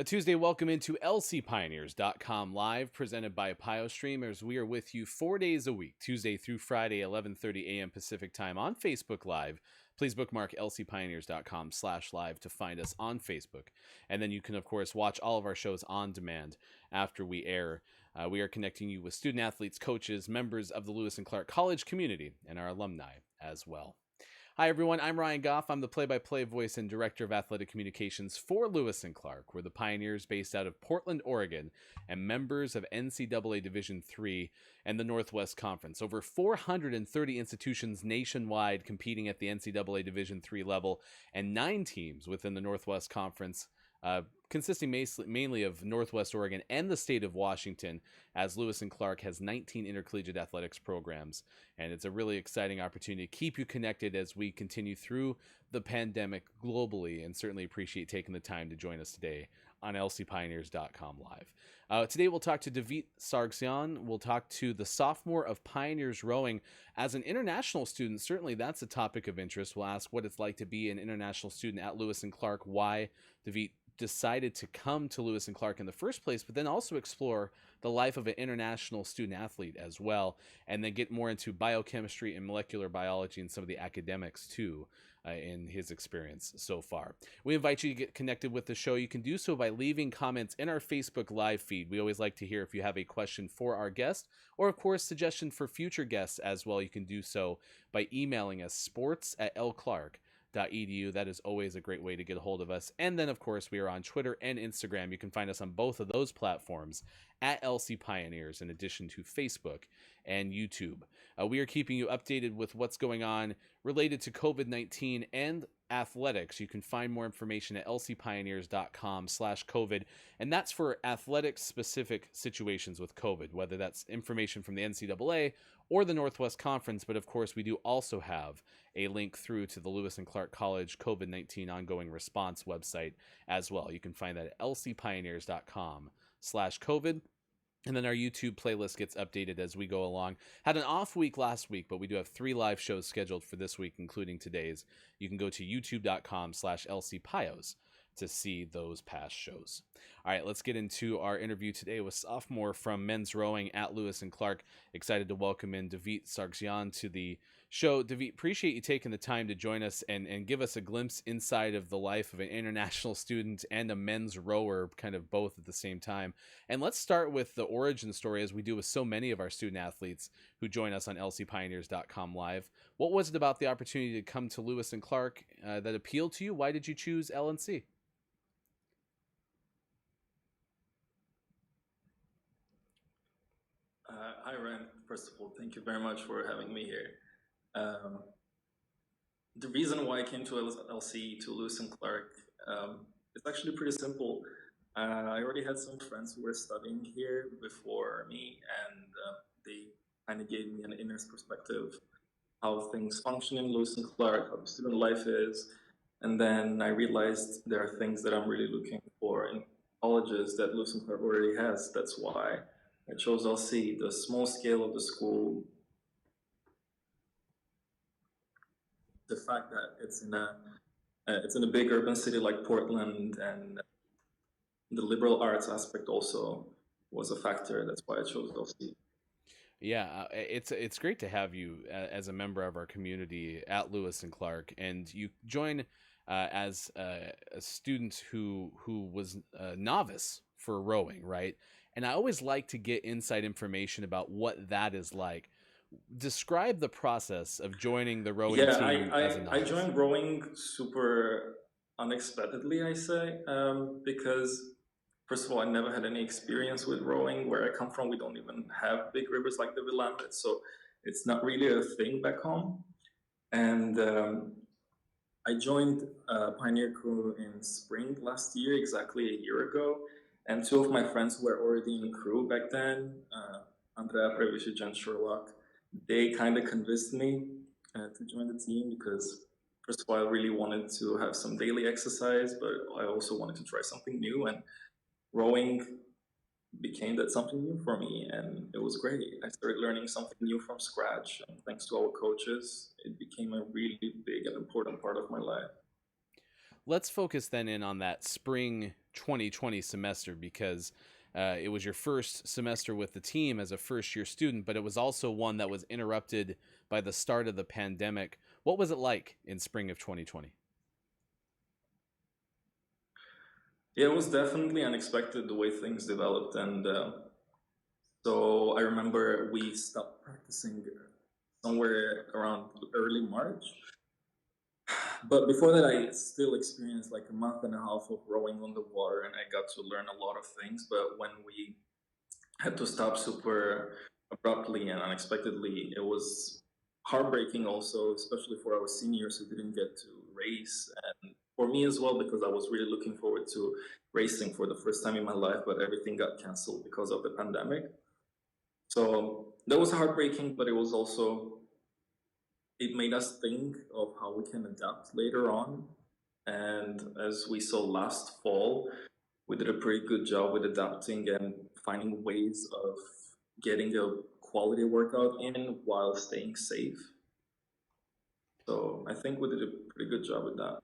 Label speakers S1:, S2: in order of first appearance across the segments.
S1: A Tuesday welcome into lcpioneers.com live, presented by PioStreamers. We are with you 4 days a week, Tuesday through Friday, 11:30 a.m. Pacific time on Facebook Live. Please bookmark lcpioneers.com/live to find us on Facebook. And then you can, of course, watch all of our shows on demand after we air. We are connecting you with student athletes, coaches, members of the Lewis and Clark College community, and our alumni as well. Hi, everyone. I'm Ryan Goff. I'm the play-by-play voice and director of athletic communications for Lewis and Clark. We're the Pioneers based out of Portland, Oregon, and members of NCAA Division III and the Northwest Conference. Over 430 institutions nationwide competing at the NCAA Division III level, and 9 teams within the Northwest Conference, consisting mainly of Northwest Oregon and the state of Washington, as Lewis and Clark has 19 intercollegiate athletics programs. And it's a really exciting opportunity to keep you connected as we continue through the pandemic globally, and certainly appreciate taking the time to join us today on lcpioneers.com live. Today we'll talk to Davit Sargsyan. We'll talk to the sophomore of Pioneers Rowing. As an international student, certainly that's a topic of interest. We'll ask what it's like to be an international student at Lewis and Clark, why Davit decided to come to Lewis and Clark in the first place, but then also explore the life of an international student athlete as well, and then get more into biochemistry and molecular biology and some of the academics too in his experience so far. We invite you to get connected with the show. You can do so by leaving comments in our Facebook live feed. We always like to hear if you have a question for our guest, or of course suggestion for future guests as well. You can do so by emailing us sports@lclark.edu. That is always a great way to get a hold of us. And then, of course, we are on Twitter and Instagram. You can find us on both of those platforms at LC Pioneers, in addition to Facebook and YouTube. We are keeping you updated with what's going on related to COVID-19 and athletics. You can find more information at lcpioneers.com/COVID, and that's for athletics specific situations with COVID, whether that's information from the NCAA or the Northwest Conference. But of course, we do also have a link through to the Lewis and Clark College COVID-19 ongoing response website as well. You can find that at lcpioneers.com/COVID. And then our YouTube playlist gets updated as we go along. Had an off week last week, but we do have 3 live shows scheduled for this week, including today's. You can go to youtube.com/lcpios to see those past shows. All right, let's get into our interview today with sophomore from men's rowing at Lewis and Clark. Excited to welcome in Davit Sargsyan to the show. Davit, appreciate you taking the time to join us and give us a glimpse inside of the life of an international student and a men's rower, kind of both at the same time. And let's start with the origin story, as we do with so many of our student athletes who join us on lcpioneers.com live. What was it about the opportunity to come to Lewis and Clark that appealed to you? Why did you choose LNC?
S2: Hi, Ryan. First of all, thank you very much for having me here. The reason why I came to LC, to Lewis and Clark, is actually pretty simple. I already had some friends who were studying here before me, and they kind of gave me an inner perspective, how things function in Lewis and Clark, how the student life is. And then I realized there are things that I'm really looking for in colleges that Lewis and Clark already has. That's why I chose LC. The small scale of the school, the fact that it's in a big urban city like Portland, and the liberal arts aspect also was a factor. That's why I chose LC.
S1: Yeah, it's great to have you as a member of our community at Lewis and Clark, and you join as a student who was a novice for rowing, right? And I always like to get inside information about what that is like. Describe the process of joining the rowing team as a novice.
S2: I joined rowing super unexpectedly, I say, because first of all, I never had any experience with rowing. Where I come from, we don't even have big rivers like the Willamette, so it's not really a thing back home. And I joined Pioneer Crew in spring last year, exactly a year ago. And 2 of my friends who were already in crew back then, Andrea Previcic and Sherlock, they kind of convinced me to join the team because, first of all, I really wanted to have some daily exercise, but I also wanted to try something new. And rowing became that something new for me, and it was great. I started learning something new from scratch, and thanks to our coaches, it became a really big and important part of my life.
S1: Let's focus then in on that spring 2020 semester because it was your first semester with the team as a first year student, but it was also one that was interrupted by the start of the pandemic. What was it like in spring of 2020?
S2: Yeah, it was definitely unexpected the way things developed, and so I remember we stopped practicing somewhere around early March. But before that, I still experienced like a month and a half of rowing on the water, and I got to learn a lot of things. But when we had to stop super abruptly and unexpectedly, it was heartbreaking also, especially for our seniors who didn't get to race, and for me as well, because I was really looking forward to racing for the first time in my life, but everything got canceled because of the pandemic. So that was heartbreaking, but it was also, it made us think of how we can adapt later on. And as we saw last fall, we did a pretty good job with adapting and finding ways of getting a quality workout in while staying safe. So I think we did a pretty good job with that.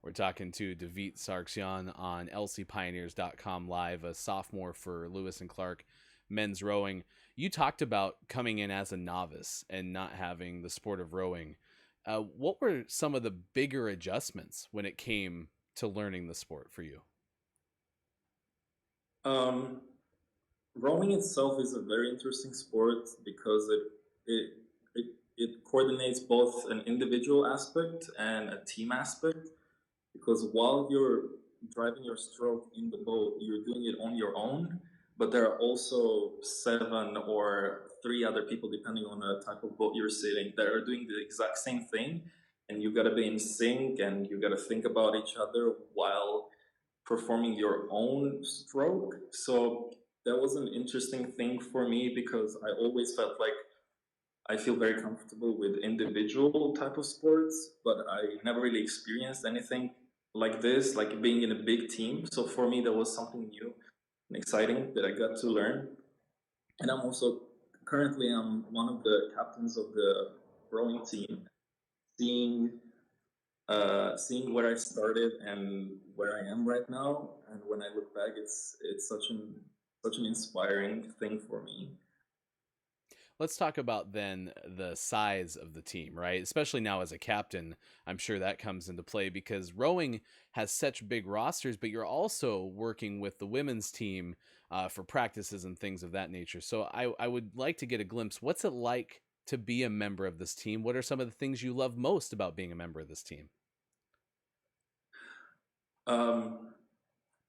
S1: We're talking to Davit Sargsyan on lcpioneers.com live, a sophomore for Lewis and Clark men's rowing. You talked about coming in as a novice and not having the sport of rowing. What were some of the bigger adjustments when it came to learning the sport for you?
S2: Um, Rowing itself is a very interesting sport because it it, it coordinates both an individual aspect and a team aspect. Because while you're driving your stroke in the boat, you're doing it on your own, but there are also seven or three other people, depending on the type of boat you're sitting, that are doing the exact same thing. And you got to be in sync and you got to think about each other while performing your own stroke. So that was an interesting thing for me because I always felt like I feel very comfortable with individual type of sports, but I never really experienced anything like this, like being in a big team. So for me, that was something new and exciting that I got to learn. And I'm also currently I'm one of the captains of the rowing team. Seeing seeing where I started and where I am right now, and when I look back, it's such an inspiring thing for me.
S1: Let's talk about then the size of the team, right? Especially now as a captain, I'm sure that comes into play because rowing has such big rosters, but you're also working with the women's team for practices and things of that nature. So I would like to get a glimpse. What's it like to be a member of this team? What are some of the things you love most about being a member of this team?
S2: Um,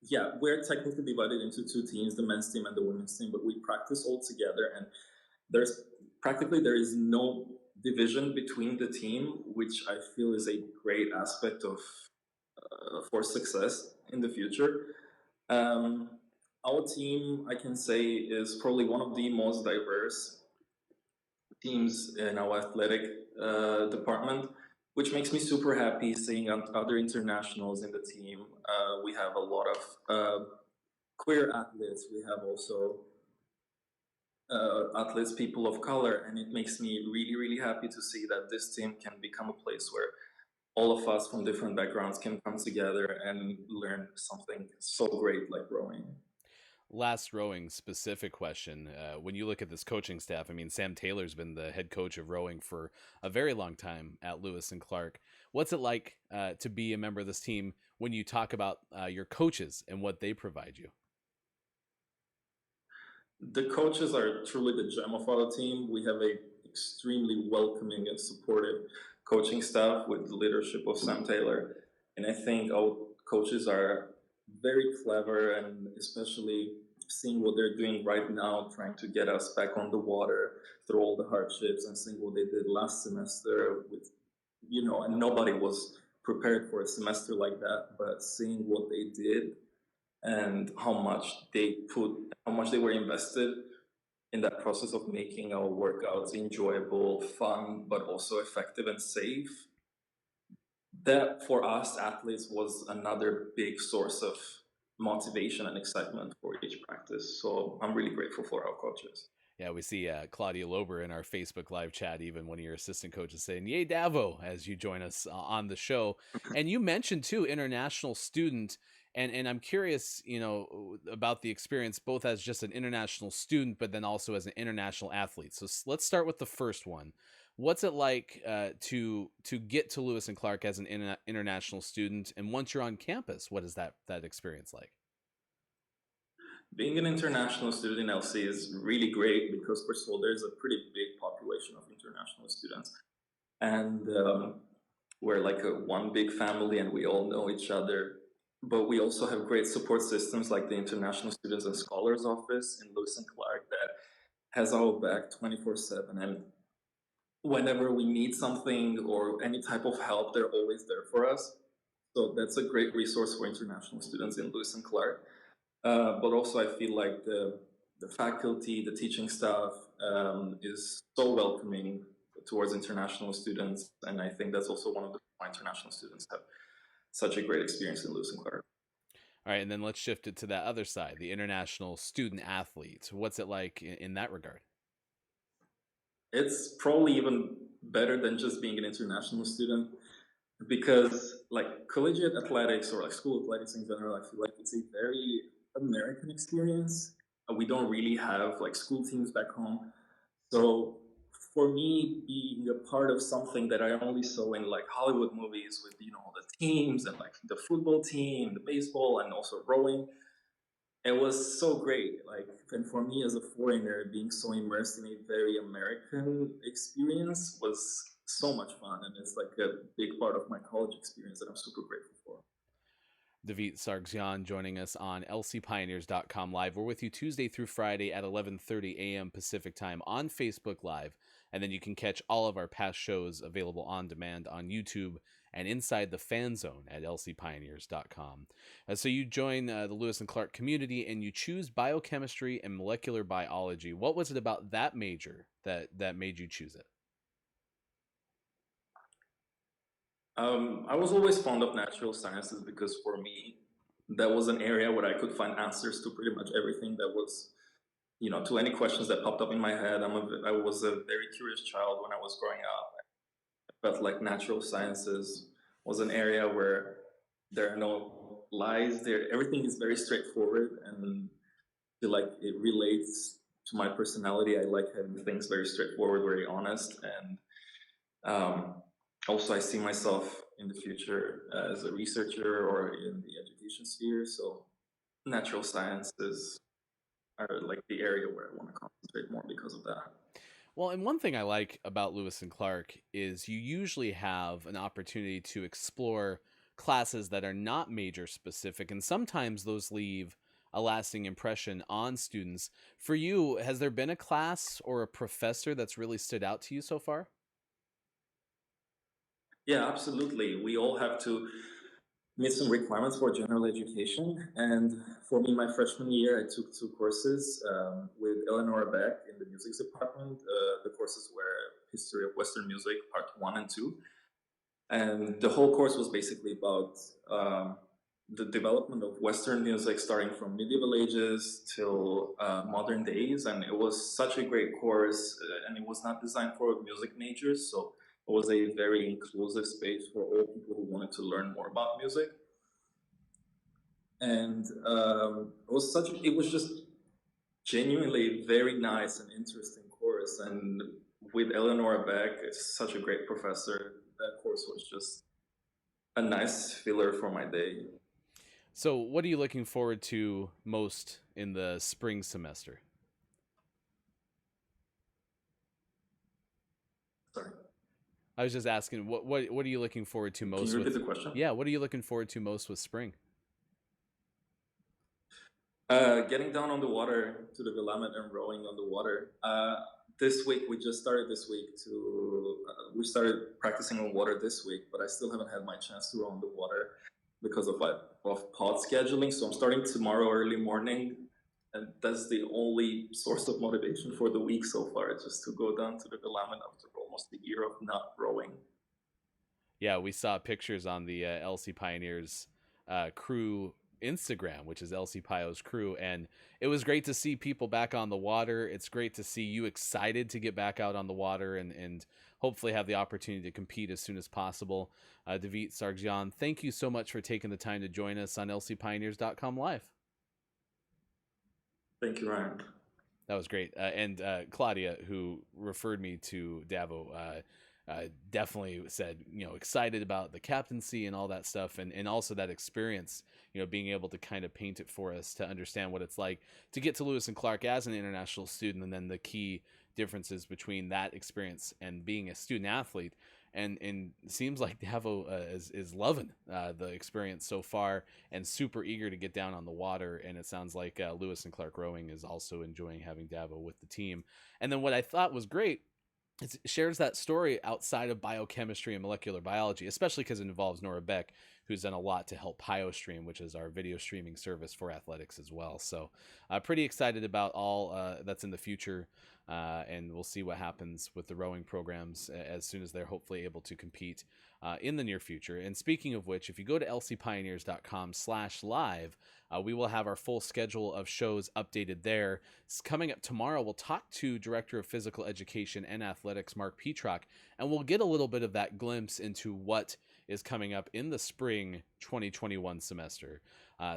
S2: yeah, we're technically divided into two teams, the men's team and the women's team, but we practice all together, and there's practically there is no division between the team, which I feel is a great aspect of for success in the future. Um, our team, I can say, is probably one of the most diverse teams in our athletic department, which makes me super happy seeing other internationals in the team. We have a lot of queer athletes. We have also athletes, people of color, and it makes me really, really happy to see that this team can become a place where all of us from different backgrounds can come together and learn something so great like rowing.
S1: Last rowing specific question. When you look at this coaching staff, I mean, Sam Taylor's been the head coach of rowing for a very long time at Lewis and Clark. What's it like to be a member of this team when you talk about your coaches and what they provide you?
S2: The coaches are truly the gem of our team. We have a extremely welcoming and supportive coaching staff with the leadership of Sam Taylor. And I think our coaches are very clever, and especially seeing what they're doing right now, trying to get us back on the water through all the hardships, and seeing what they did last semester with, and nobody was prepared for a semester like that, but seeing what they did and how much they were invested in that process of making our workouts enjoyable, fun, but also effective and safe. That for us athletes was another big source of motivation and excitement for each practice. So I'm really grateful for our coaches.
S1: Yeah, we see Claudia Lober in our Facebook live chat, even one of your assistant coaches saying, Yay, Davo, as you join us on the show. And you mentioned, too, international student. And I'm curious, about the experience both as just an international student, but then also as an international athlete. So let's start with the first one. What's it like to get to Lewis and Clark as an international student, and once you're on campus, what is that experience like?
S2: Being an international student in LC is really great because, first of all, there's a pretty big population of international students. And we're like one big family and we all know each other. But we also have great support systems like the International Students and Scholars Office in Lewis and Clark that has our back 24/7. And whenever we need something or any type of help, they're always there for us. So that's a great resource for international students in Lewis and Clark. But also, I feel like the faculty, the teaching staff is so welcoming towards international students, and I think that's also one of the why international students have such a great experience in Lewis and Clark.
S1: All right, and then let's shift it to that other side, the international student athlete. What's it like in that regard?
S2: It's probably even better than just being an international student because, like, collegiate athletics or like school athletics in general, I feel like it's a very American experience. We don't really have like school teams back home. So for me, being a part of something that I only saw in like Hollywood movies with the teams and like the football team, the baseball, and also rowing, it was so great. Like, and for me as a foreigner, being so immersed in a very American experience was so much fun, and it's like a big part of my college experience that I'm super grateful for.
S1: Davit Sargsyan joining us on lcpioneers.com live. We're with you Tuesday through Friday at 11:30 a.m. Pacific time on Facebook Live, and then you can catch all of our past shows available on demand on YouTube and inside the fan zone at lcpioneers.com. So you join the Lewis and Clark community and you choose biochemistry and molecular biology. What was it about that major that made you choose it?
S2: I was always fond of natural sciences because for me, that was an area where I could find answers to pretty much everything that was, to any questions that popped up in my head. I was a very curious child when I was growing up. I felt like natural sciences was an area where there are no lies. Everything is very straightforward, and I feel like it relates to my personality. I like having things very straightforward, very honest, and um, also I see myself in the future as a researcher or in the education sphere. So natural sciences are like the area where I want to concentrate more because of that.
S1: Well, and one thing I like about Lewis and Clark is you usually have an opportunity to explore classes that are not major specific, and sometimes those leave a lasting impression on students. For you, has there been a class or a professor that's really stood out to you so far?
S2: Yeah, absolutely. We all have to meet some requirements for general education. And for me, my freshman year, I took two courses with Eleanor Beck in the music department. The courses were History of Western Music, Part 1 and 2. And the whole course was basically about the development of Western music starting from medieval ages till modern days. And it was such a great course, and it was not designed for music majors. So it was a very inclusive space for all people who wanted to learn more about music. And it was just genuinely very nice and interesting course. And with Eleanor Beck, it's such a great professor. That course was just a nice filler for my day.
S1: So, what are you looking forward to most in the spring semester?
S2: Sorry.
S1: I was just asking, what are you looking forward to most?
S2: Can you repeat
S1: with
S2: the question?
S1: Yeah, what are you looking forward to most with spring?
S2: Getting down on the water to the Willamette and rowing on the water. This week, we just started this week we started practicing on water this week, but I still haven't had my chance to row on the water because of pod scheduling. So I'm starting tomorrow early morning, and that's the only source of motivation for the week so far, just to go down to the Willamette after almost a year of not rowing.
S1: Yeah, we saw pictures on the LC Pioneers crew Instagram, which is LC Pio's crew. And it was great to see people back on the water. It's great to see you excited to get back out on the water and hopefully have the opportunity to compete as soon as possible. Davit Sargsyan, thank you so much for taking the time to join us on lcpioneers.com live.
S2: Thank you, Ryan.
S1: That was great. And Claudia, who referred me to Davo, definitely said, excited about the captaincy and all that stuff. And also that experience, being able to kind of paint it for us to understand what it's like to get to Lewis and Clark as an international student. And then the key differences between that experience and being a student athlete. And it seems like Davo is loving the experience so far and super eager to get down on the water. And it sounds like Lewis and Clark Rowing is also enjoying having Davo with the team. And then what I thought was great, it shares that story outside of biochemistry and molecular biology, especially because it involves Nora Beck, who's done a lot to help PioStream, which is our video streaming service for athletics as well. So pretty excited about all that's in the future. And we'll see what happens with the rowing programs as soon as they're hopefully able to compete in the near future. And speaking of which, if you go to lcpioneers.com/live, we will have our full schedule of shows updated there. Coming up tomorrow, we'll talk to Director of Physical Education and Athletics, Mark Petrock, and we'll get a little bit of that glimpse into what is coming up in the spring 2021 semester.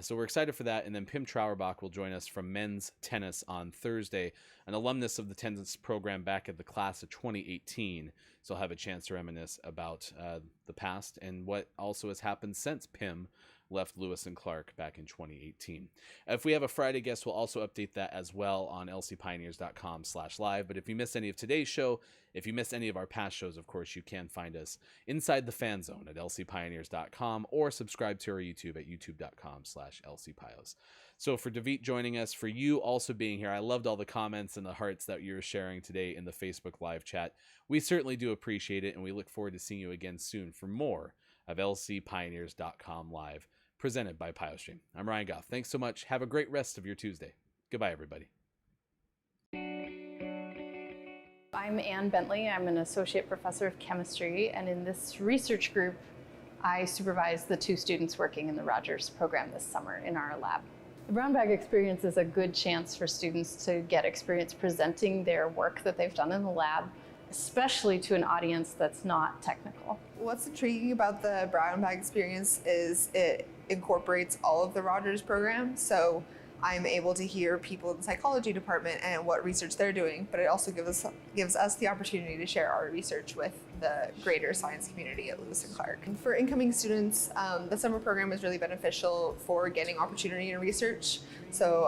S1: So we're excited for that. And then Pim Trauerbach will join us from men's tennis on Thursday, an alumnus of the tennis program back at the class of 2018. So I'll have a chance to reminisce about the past and what also has happened since Pim left Lewis and Clark back in 2018. If we have a Friday guest, we'll also update that as well on lcpioneers.com/live. But if you missed any of today's show, if you missed any of our past shows, of course, you can find us inside the fan zone at lcpioneers.com or subscribe to our YouTube at youtube.com/lcpios. So for Davit joining us, for you also being here, I loved all the comments and the hearts that you're sharing today in the Facebook live chat. We certainly do appreciate it, and we look forward to seeing you again soon for more of lcpioneers.com live, presented by PioStream. I'm Ryan Goff. Thanks so much. Have a great rest of your Tuesday. Goodbye, everybody.
S3: I'm Ann Bentley. I'm an associate professor of chemistry, and in this research group, I supervise the 2 students working in the Rogers program this summer in our lab. The brown bag experience is a good chance for students to get experience presenting their work that they've done in the lab, especially to an audience that's not technical.
S4: What's intriguing about the brown bag experience is it incorporates all of the Rogers program. So I'm able to hear people in the psychology department and what research they're doing, but it also gives us the opportunity to share our research with the greater science community at Lewis and Clark. And for incoming students, the summer program is really beneficial for getting opportunity in research. So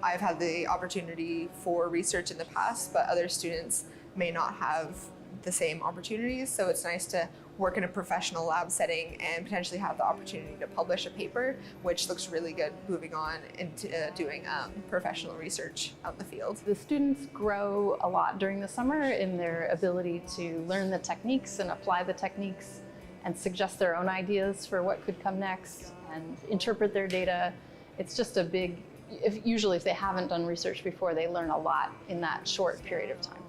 S4: I've had the opportunity for research in the past, but other students may not have the same opportunities. So it's nice to work in a professional lab setting and potentially have the opportunity to publish a paper, which looks really good moving on into doing professional research out in the field.
S3: The students grow a lot during the summer in their ability to learn the techniques and apply the techniques and suggest their own ideas for what could come next and interpret their data. It's just a big, usually if they haven't done research before, they learn a lot in that short period of time.